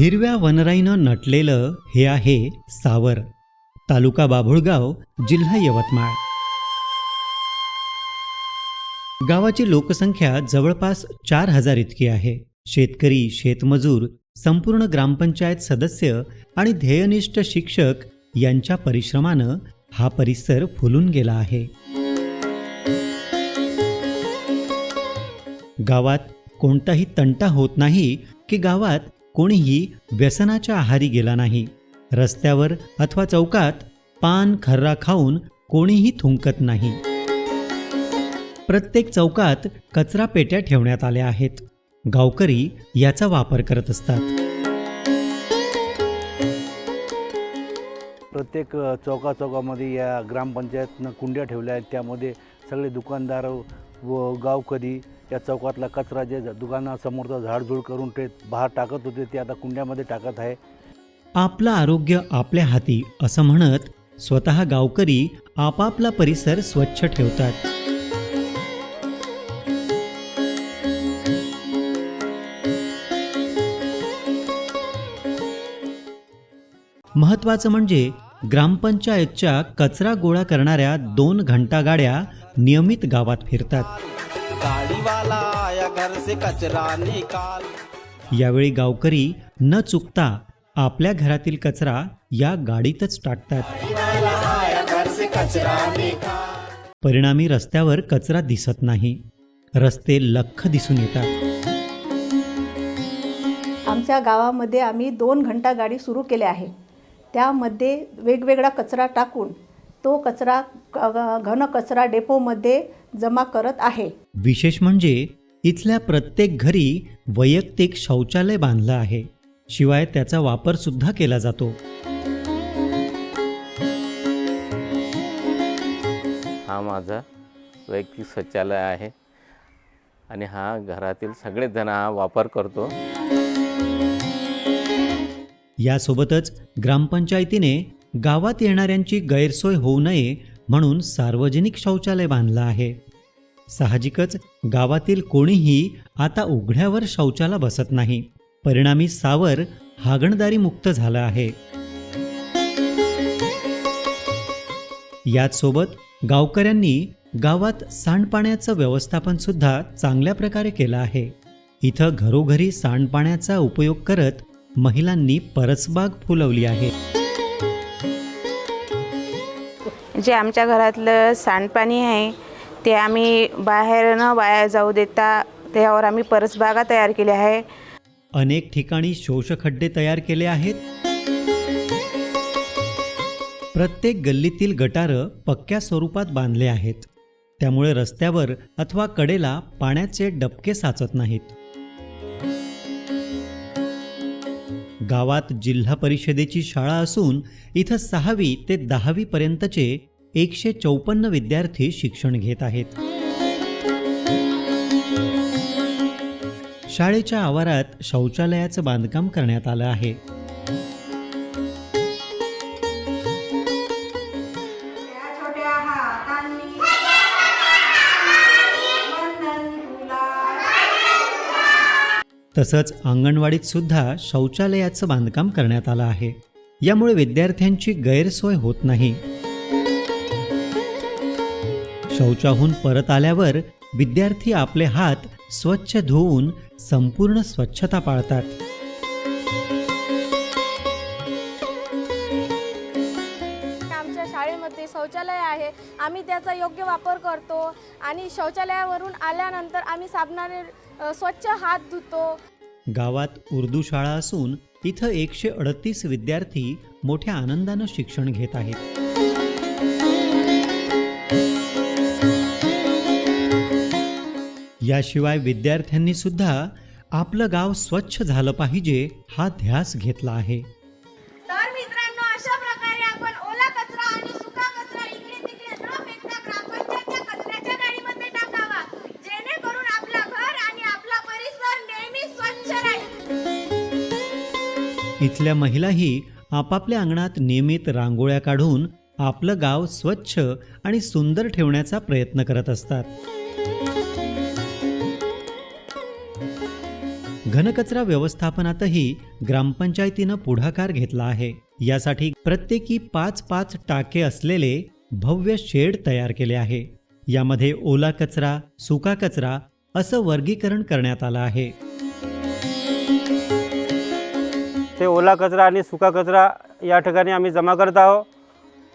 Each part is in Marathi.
हिरव्या वनराईनं नटलेलं हे आहे सावर, तालुका बाभुळगाव, जिल्हा यवतमाळ. गावाची लोकसंख्या जवळपास 4000 इतकी आहे. शेतकरी, शेतमजूर, संपूर्ण ग्रामपंचायत सदस्य आणि ध्येयनिष्ठ शिक्षक यांच्या परिश्रमानं हा परिसर फुलून गेला आहे. गावात कोणताही तंटा होत नाही की गावात कोणीही व्यसनाच्या आहारी गेला नाही. रस्त्यावर अथवा चौकात पान खर्रा खाऊन कोणीही थुंकत नाही. प्रत्येक चौकात कचरा पेट्या ठेवण्यात आल्या आहेत. गावकरी याचा वापर करत असतात. प्रत्येक चौकामध्ये या ग्रामपंचायतनं कुंड्या ठेवल्या आहेत. त्यामध्ये सगळे दुकानदार व गावकरी या चौकातला कचरा जे दुकानासमोरचा झाडझूड करून ते बाहेर टाकत होते ते आता कुंड्यामध्ये टाकत आहे. आपलं आरोग्य आपल्या हाती असं म्हणत स्वतः गावकरी आपापला परिसर स्वच्छ ठेवतात. महत्त्वाचं म्हणजे ग्रामपंचायतच्या कचरा गोळा करणाऱ्या 2 घंटा गाड्या नियमित गावात फिरतात. यावेळी गावकरी न चुकता आपल्या घरातील कचरा या गाडीतच टाकतात. परिणामी रस्त्यावर कचरा दिसत नाही. रस्ते लख्ख दिसून येतात. आमच्या गावामध्ये आम्ही 2 घंटा गाडी सुरू केली आहे. त्यामध्ये वेगवेगळा कचरा टाकून तो कचरा घन कचरा डेपोमध्ये जमा करत आहे. विशेष म्हणजे इथल्या प्रत्येक घरी वैयक्तिक शौचालय बांधलं आहे. शिवाय त्याचा वापर सुद्धा केला जातो. हा माझा वैयक्तिक शौचालय आहे आणि हा घरातील सगळेच जण हा वापर करतो. यासोबतच ग्रामपंचायतीने गावात येणाऱ्यांची गैरसोय होऊ नये म्हणून सार्वजनिक शौचालय बांधलं आहे. साहजिकच गावातील कोणीही आता उघड्यावर शौचाला बसत नाही. परिणामी सावर हागणदारी मुक्त झालं आहे. याचसोबत गावकऱ्यांनी गावात सांडपाण्याचं व्यवस्थापन सुद्धा चांगल्या प्रकारे केलं आहे. इथं घरोघरी सांडपाण्याचा उपयोग करत महिलांनी परसबाग फुलवली आहे. जे आमच्या घरातलं सांडपाणी आहे ते आम्ही बाहेर न वाया जाऊ देता त्यावर आम्ही परसबागा तयार केल्या आहे. अनेक ठिकाणी शोषखड्डे तयार केले आहेत. प्रत्येक गल्लीतील गटारं पक्क्या स्वरूपात बांधले आहेत. त्यामुळे रस्त्यावर अथवा कडेला पाण्याचे डबके साचत नाहीत. गावात जिल्हा परिषदेची शाळा असून इथं 6वी ते 10वी पर्यंतचे 154 विद्यार्थी शिक्षण घेत आहेत. शाळेच्या आवारात शौचालयाचं बांधकाम करण्यात आलं आहे. तसंच अंगणवाडीत सुद्धा शौचालयाचं बांधकाम करण्यात आलं आहे. यामुळे विद्यार्थ्यांची गैरसोय होत नाही. शौचाहून परत आल्यावर विद्यार्थी आपले हात स्वच्छ धुवून संपूर्ण स्वच्छता पाळतात. आमच्या शाळेमध्ये शौचालय आहे. आम्ही त्याचा योग्य वापर करतो आणि शौचालयावरून आल्यानंतर आम्ही साबणाने स्वच्छ हात धुतो. गावात उर्दू शाळा असून इथं 138 विद्यार्थी मोठ्या आनंदानं शिक्षण घेत आहेत. याशिवाय विद्यार्थ्यांनी सुद्धा आपलं गाव स्वच्छ झालं पाहिजे हा ध्यास घेतला आहे. तर मित्रांनो, अशा प्रकारे आपण ओला कचरा आणि सुका कचरा इकडे तिकडे न फेकता ग्रामपंचायतच्या कचऱ्याच्या गाडीमध्ये टाकावा, जेणेकरून आपलं घर आणि आपला परिसर नेहमी स्वच्छ राहील. इथल्या महिलाही आपापल्या अंगणात नियमित रांगोळ्या काढून आपलं गाव स्वच्छ आणि सुंदर ठेवण्याचा प्रयत्न करत असतात. घनकचरा व्यवस्थापनातही ग्रामपंचायतीनं पुढाकार घेतला आहे. यासाठी प्रत्येकी 5-5 टाके असलेले भव्य शेड तयार केले आहे. यामध्ये ओला कचरा, सुका कचरा असं वर्गीकरण करण्यात आलं आहे. ते ओला कचरा आणि सुका कचरा या ठिकाणी आम्ही जमा करत आहोत.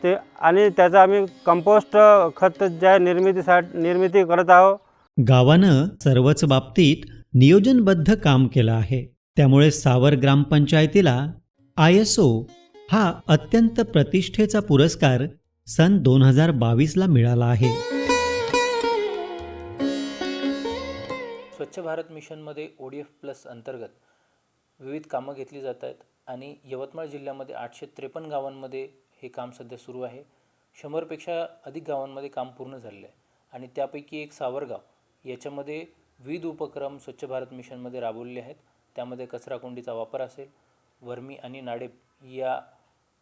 ते आणि त्याचा आम्ही कंपोस्ट खत ज्या निर्मिती करत आहोत. गावानं सर्वच बाबतीत नियोजनबद्ध काम केलं आहे. त्यामुळे सावर ग्रामपंचायतीला ISO हा अत्यंत प्रतिष्ठेचा पुरस्कार सन 2022ला मिळाला आहे. स्वच्छ भारत मिशनमध्ये ODF+ अंतर्गत विविध कामं घेतली जात आहेत आणि यवतमाळ जिल्ह्यामध्ये 853 गावांमध्ये हे काम सध्या सुरू आहे. 100पेक्षा अधिक गावांमध्ये काम पूर्ण झालेलं आहे आणि त्यापैकी एक सावरगाव याच्यामध्ये विविध उपक्रम स्वच्छ भारत मिशनमध्ये राबवलेले आहेत. त्यामध्ये कचराकुंडीचा वापर असेल, वर्मी आणि नाडेप या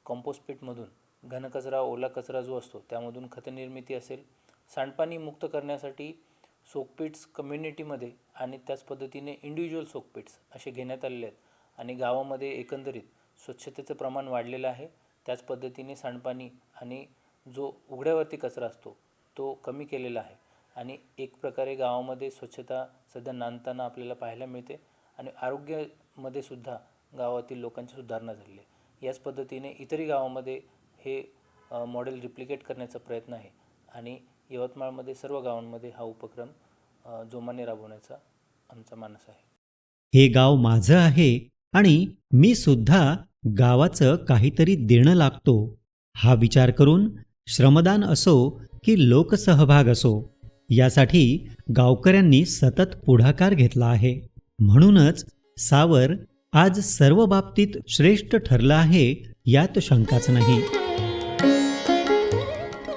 कंपोस्ट पीटमधून घनकचरा, ओला कचरा जो असतो त्यामधून खतनिर्मिती असेल, सांडपाणी मुक्त करण्यासाठी सोकपीट्स कम्युनिटीमध्ये आणि त्याच पद्धतीने इंडिव्हिज्युअल सोकपीट्स असे घेण्यात आलेले आहेत आणि गावामध्ये एकंदरीत स्वच्छतेचं प्रमाण वाढलेलं आहे. त्याच पद्धतीने सांडपाणी आणि जो उघड्यावरती कचरा असतो तो कमी केलेला आहे आणि एक प्रकारे गावामध्ये स्वच्छता सध्या नांदताना आपल्याला पाहायला मिळते आणि आरोग्यामध्ये सुद्धा गावातील लोकांची सुधारणा झालेली आहे. याच पद्धतीने इतरही गावामध्ये हे मॉडेल रिप्लिकेट करण्याचा प्रयत्न आहे आणि यवतमाळमध्ये सर्व गावांमध्ये हा उपक्रम जोमाने राबवण्याचा आमचा मानस आहे. हे गाव माझं आहे आणि मी सुद्धा गावाचं काहीतरी देणं लागतो हा विचार करून श्रमदान असो की लोकसहभाग असो, यासाठी गावकऱ्यांनी सतत पुढाकार घेतला आहे. म्हणूनच सावर आज सर्व बाबतीत श्रेष्ठ ठरलं आहे यात शंकाच नाही.